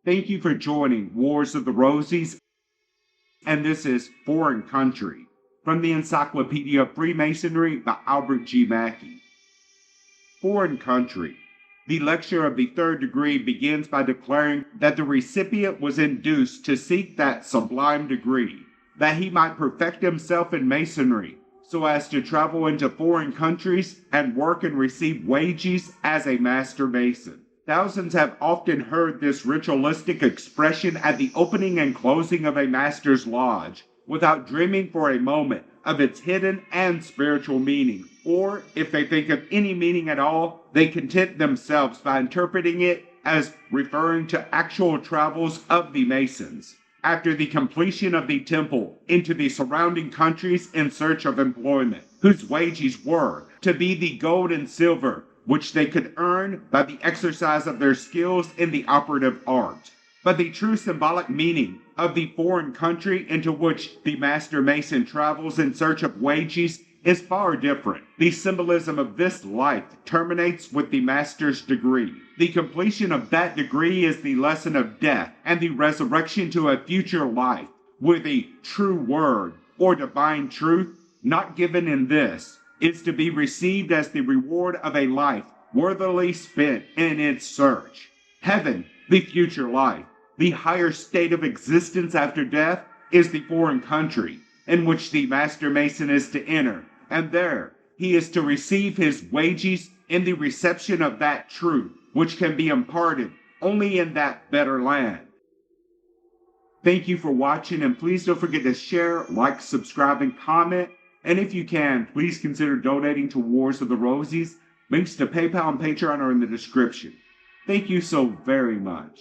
Thank you for joining Wars of the Rosies, and this is Foreign Country from the Encyclopedia of Freemasonry by Albert G. Mackey. Foreign Country. The lecture of the third degree begins by declaring that the recipient was induced to seek that sublime degree, that he might perfect himself in Masonry, so as to travel into foreign countries and work and receive wages as a master mason. Thousands have often heard this ritualistic expression at the opening and closing of a master's lodge, without dreaming for a moment of its hidden and spiritual meaning. Or, if they think of any meaning at all, they content themselves by interpreting it as referring to actual travels of the Masons, after the completion of the temple, into the surrounding countries in search of employment, whose wages were to be the gold and silver which they could earn by the exercise of their skills in the operative art. But the true symbolic meaning of the foreign country into which the Master Mason travels in search of wages is far different. The symbolism of this life terminates with the Master's degree. The completion of that degree is the lesson of death and the resurrection to a future life, where the true word, or divine truth, not given in this, is to be received as the reward of a life worthily spent in its search. Heaven, the future life, the higher state of existence after death, is the foreign country in which the Master Mason is to enter, and there he is to receive his wages in the reception of that truth which can be imparted only in that better land. Thank you for watching, and please don't forget to share, like, subscribe, and comment. And if you can, please consider donating to Wars of the Rosies. Links to PayPal and Patreon are in the description. Thank you so very much.